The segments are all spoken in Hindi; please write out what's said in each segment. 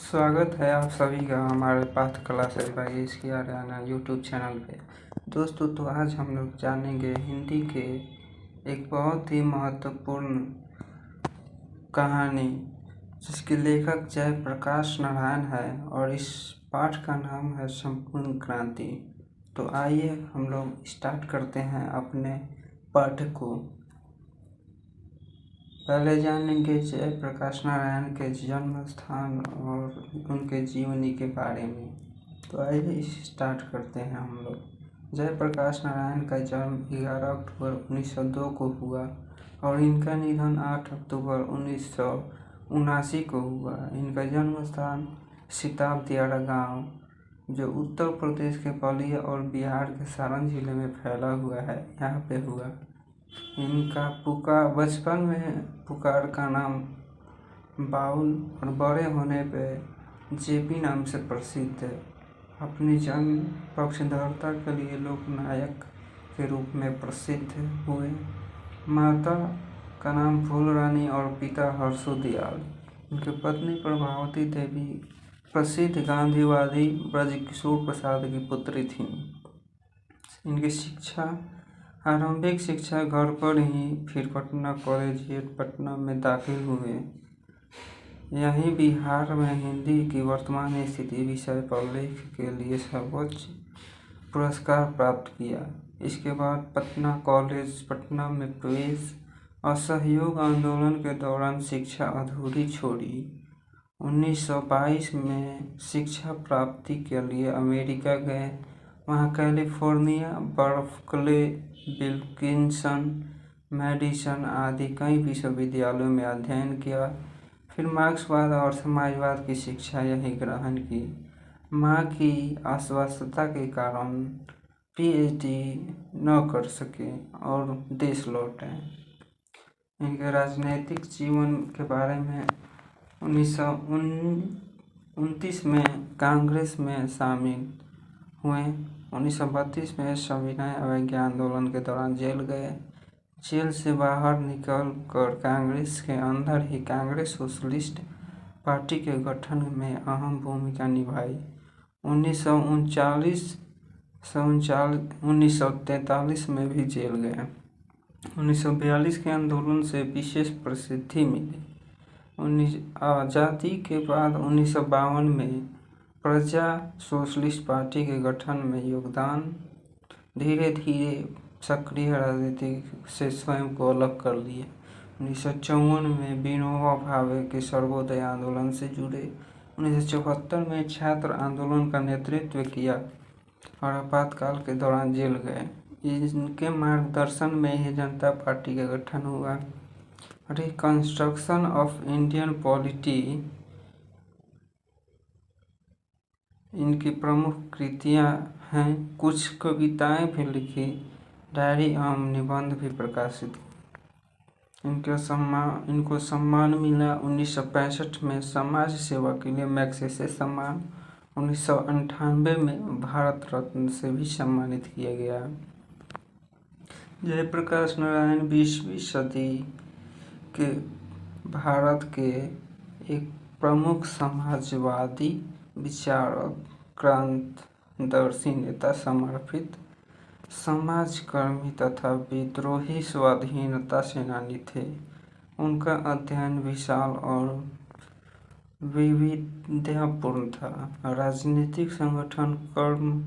स्वागत है आप सभी का हमारे पाठ क्लास बाई इसकी आर्याना यूट्यूब चैनल पे। दोस्तों, तो आज हम लोग जानेंगे हिंदी के एक बहुत ही महत्वपूर्ण कहानी जिसके लेखक जयप्रकाश नारायण है और इस पाठ का नाम है संपूर्ण क्रांति। तो आइए हम लोग स्टार्ट करते हैं अपने पाठ को। पहले जानेंगे जयप्रकाश नारायण के जन्म स्थान और उनके जीवनी के बारे में। तो आइए स्टार्ट करते हैं हम लोग। जयप्रकाश नारायण का जन्म 11 अक्टूबर 1902 को हुआ और इनका निधन 8 अक्टूबर 1979 को हुआ। इनका जन्म स्थान सिताब दियारा गाँव, जो उत्तर प्रदेश के बलिया और बिहार के सारण जिले में फैला हुआ है, यहाँ पे हुआ। इनका बचपन में पुकार का नाम बाउल और बड़े होने पे जेपी नाम से प्रसिद्ध है। अपनी जन्म पक्षधरता के लिए लोकनायक के रूप में प्रसिद्ध हुए। माता का नाम फूल रानी और पिता हर्षो दयाल। उनकी पत्नी प्रभावती देवी प्रसिद्ध गांधीवादी ब्रजकिशोर प्रसाद की पुत्री थीं। इनकी आरंभिक शिक्षा घर पर ही, फिर पटना कॉलेजिएट पटना में दाखिल हुए। यहीं बिहार में हिंदी की वर्तमान स्थिति विषय पर लेख के लिए सर्वोच्च पुरस्कार प्राप्त किया। इसके बाद पटना कॉलेज पटना में प्रवेश। असहयोग आंदोलन के दौरान शिक्षा अधूरी छोड़ी। 1922 में शिक्षा प्राप्ति के लिए अमेरिका गए। वहाँ कैलिफोर्निया, बर्कले, विल्किंसन, मेडिसन आदि कई विश्वविद्यालयों में अध्ययन किया। फिर मार्क्सवाद और समाजवाद की शिक्षा यहीं ग्रहण की। माँ की अस्वस्थता के कारण पीएचडी न कर सके और देश लौटे। इनके राजनीतिक जीवन के बारे में 1929 में कांग्रेस में शामिल हुए। 1932 में सविनय अवज्ञा आंदोलन के दौरान जेल गए। जेल से बाहर निकल कर कांग्रेस के अंदर ही कांग्रेस सोशलिस्ट पार्टी के गठन में अहम भूमिका निभाई। 1943 में भी जेल गए। 1942 के आंदोलन से विशेष प्रसिद्धि मिली। आज़ादी के बाद 1952 में प्रजा सोशलिस्ट पार्टी के गठन में योगदान। धीरे धीरे सक्रिय राजनीति से स्वयं को अलग कर लिए। 1954 में विनोबा भावे के सर्वोदय आंदोलन से जुड़े। 1974 में छात्र आंदोलन का नेतृत्व किया और आपातकाल के दौरान जेल गए। इनके मार्गदर्शन में ही जनता पार्टी का गठन हुआ। रिकंस्ट्रक्शन ऑफ इंडियन पॉलिटी इनकी प्रमुख कृतियां हैं। कुछ कविताएं भी लिखी, डायरी एवं निबंध भी प्रकाशित की। इनको सम्मान मिला 1965 में समाज सेवा के लिए मैग्सेसे सम्मान। 1998 में भारत रत्न से भी सम्मानित किया गया। जयप्रकाश नारायण 20वीं सदी के भारत के एक प्रमुख समाजवादी विचारक, क्रांतिदर्शी नेता, समर्पित समाजकर्मी तथा विद्रोही स्वाधीनता सेनानी थे। उनका अध्ययन विशाल और वैविध्यपूर्ण था। राजनीतिक संगठन कर्म,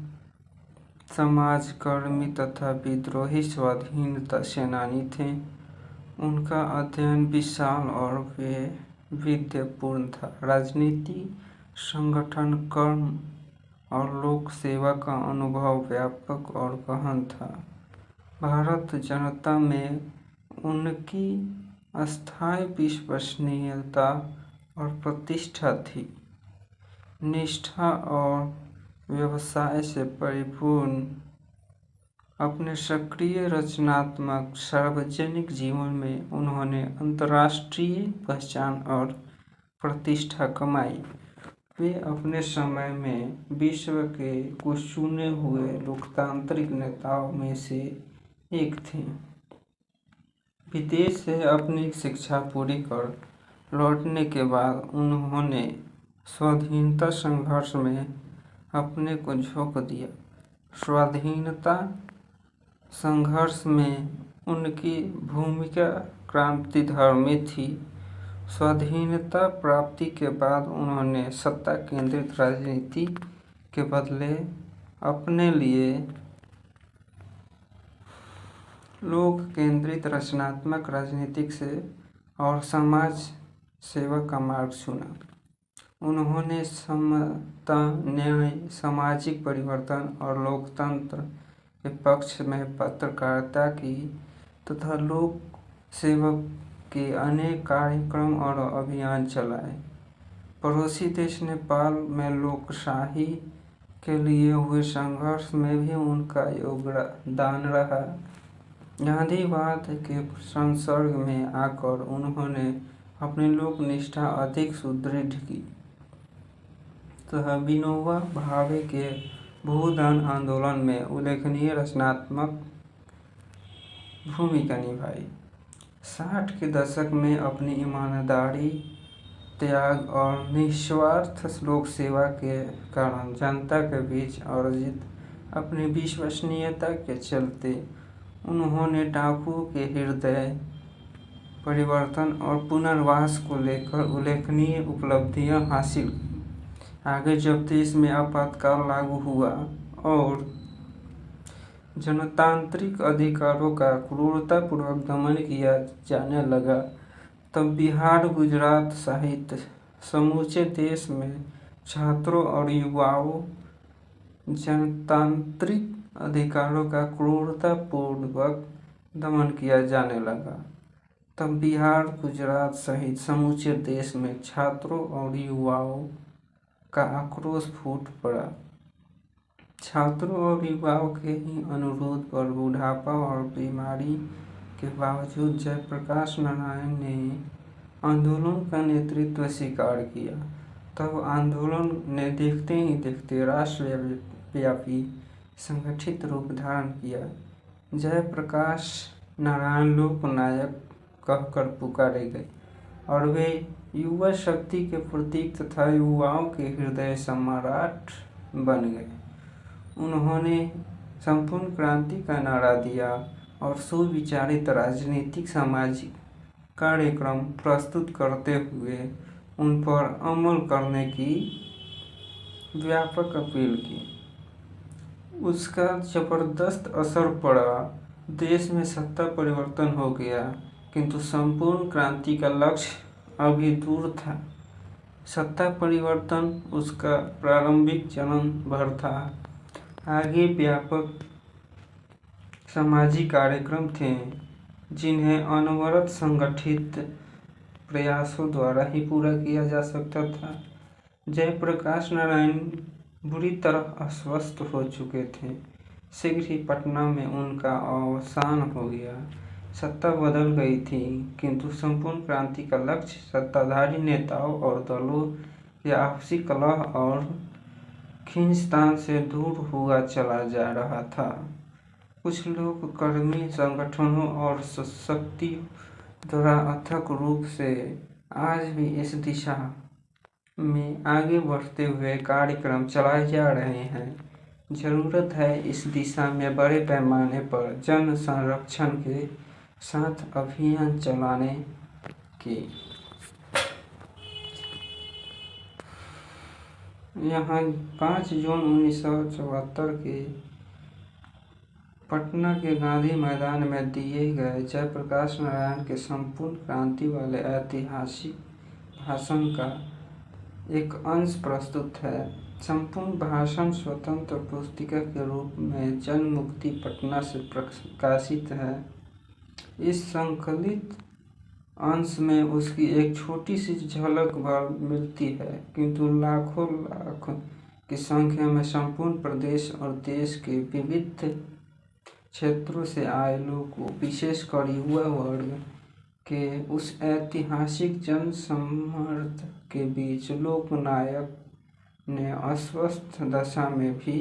समाजकर्मी तथा विद्रोही स्वाधीनता सेनानी थे। उनका अध्ययन विशाल और वैविध्यपूर्ण था। राजनीति, संगठन, कर्म और लोक सेवा का अनुभव व्यापक और गहन था। भारत जनता में उनकी अस्थायी विश्वसनीयता और प्रतिष्ठा थी। निष्ठा और व्यवसाय से परिपूर्ण अपने सक्रिय रचनात्मक सार्वजनिक जीवन में उन्होंने अंतर्राष्ट्रीय पहचान और प्रतिष्ठा कमाई। वे अपने समय में विश्व के कुछ चुने हुए लोकतांत्रिक नेताओं में से एक थे। विदेश से अपनी शिक्षा पूरी कर लौटने के बाद उन्होंने स्वाधीनता संघर्ष में अपने को झोंक दिया। स्वाधीनता संघर्ष में उनकी भूमिका क्रांतिधर्मी थी। स्वाधीनता प्राप्ति के बाद उन्होंने सत्ता केंद्रित राजनीति के बदले अपने लिए लोक केंद्रित रचनात्मक राजनीति से और समाज सेवा का मार्ग चुना। उन्होंने समता, न्याय, सामाजिक परिवर्तन और लोकतंत्र के पक्ष में पत्रकारिता की तथा लोक सेवक के अनेक कार्यक्रम और अभियान चलाए। पड़ोसी देश नेपाल में लोकशाही के लिए हुए संघर्ष में भी उनका योगदान रहा। गांधीवाद के संसर्ग में आकर उन्होंने अपनी लोक निष्ठा अधिक सुदृढ़ की तथा विनोबा भावे के भूदान आंदोलन में उल्लेखनीय रचनात्मक भूमिका निभाई। 60 के दशक में अपनी ईमानदारी, त्याग और निस्वार्थ लोक सेवा के कारण जनता के बीच अर्जित अपनी विश्वसनीयता के चलते उन्होंने डाकुओं के हृदय परिवर्तन और पुनर्वास को लेकर उल्लेखनीय उपलब्धियां हासिल की। आगे जब देश में आपातकाल लागू हुआ और जनतांत्रिक अधिकारों का क्रूरतापूर्वक दमन किया जाने लगा, तब बिहार, गुजरात सहित समूचे देश में छात्रों और युवाओं जनतांत्रिक अधिकारों का क्रूरतापूर्वक दमन किया जाने लगा। तब बिहार, गुजरात सहित समूचे देश में छात्रों और युवाओं का आक्रोश फूट पड़ा। छात्रों और युवाओं के ही अनुरोध पर बुढ़ापा और बीमारी के बावजूद जयप्रकाश नारायण ने आंदोलन का नेतृत्व स्वीकार किया। तब आंदोलन ने देखते ही देखते राष्ट्रव्यापी संगठित रूप धारण किया। जयप्रकाश नारायण लोकनायक कहकर पुकारे गए और वे युवा शक्ति के प्रतीक तथा युवाओं के हृदय सम्राट बन गए। उन्होंने संपूर्ण क्रांति का नारा दिया और सुविचारित राजनीतिक सामाजिक कार्यक्रम प्रस्तुत करते हुए उन पर अमल करने की व्यापक अपील की। उसका जबरदस्त असर पड़ा। देश में सत्ता परिवर्तन हो गया, किंतु संपूर्ण क्रांति का लक्ष्य अभी दूर था। सत्ता परिवर्तन उसका प्रारंभिक चरण भर था। आगे व्यापक सामाजिक कार्यक्रम थे जिन्हें अनवरत संगठित प्रयासों द्वारा ही पूरा किया जा सकता था। जयप्रकाश नारायण बुरी तरह अस्वस्थ हो चुके थे। शीघ्र ही पटना में उनका अवसान हो गया। सत्ता बदल गई थी, किंतु संपूर्ण क्रांति का लक्ष्य सत्ताधारी नेताओं और दलों के आपसी कलह और खींचतान से दूर हुआ चला जा रहा था। कुछ लोग कर्मी संगठनों और शक्ति द्वारा अथक रूप से आज भी इस दिशा में आगे बढ़ते हुए कार्यक्रम चलाए जा रहे हैं। जरूरत है इस दिशा में बड़े पैमाने पर जन संरक्षण के साथ अभियान चलाने की। यहाँ 5 जून 1974 के पटना के गांधी मैदान में दिए गए जयप्रकाश नारायण के संपूर्ण क्रांति वाले ऐतिहासिक भाषण का एक अंश प्रस्तुत है। संपूर्ण भाषण स्वतंत्र पुस्तिका के रूप में जन मुक्ति पटना से प्रकाशित है। इस संकलित अंश में उसकी एक छोटी सी झलक भर मिलती है, किंतु लाखों लाख की संख्या में संपूर्ण प्रदेश और देश के विविध क्षेत्रों से आए लोगों, विशेषकर युवा वर्ग के उस ऐतिहासिक जन समर्थ के बीच लोकनायक ने अस्वस्थ दशा में भी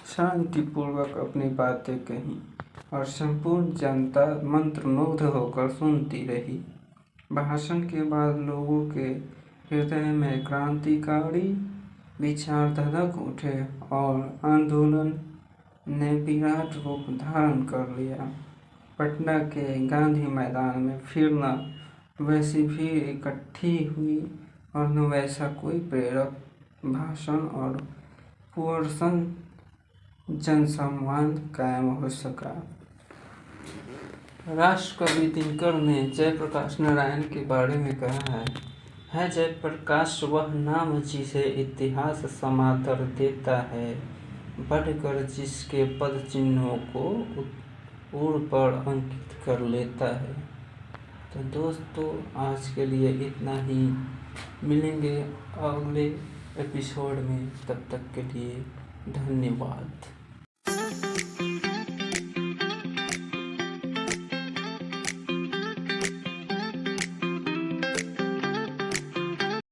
शांतिपूर्वक अपनी बातें कही और संपूर्ण जनता मंत्रमुग्ध होकर सुनती रही। भाषण के बाद लोगों के हृदय में क्रांतिकारी विचार धधक उठे और आंदोलन ने विराट रूप धारण कर लिया। पटना के गांधी मैदान में फिर न वैसी भीड़ इकट्ठी हुई और न वैसा कोई प्रेरक भाषण और पुरसन जनसंवाद कायम हो सका। राष्ट्रकवि दिनकर ने जयप्रकाश नारायण के बारे में कहा है जयप्रकाश वह नाम जिसे इतिहास समादर देता है, बढ़कर जिसके पद चिन्हों को ऊर पर अंकित कर लेता है। तो दोस्तों, आज के लिए इतना ही। मिलेंगे अगले एपिसोड में, तब तक के लिए धन्यवाद।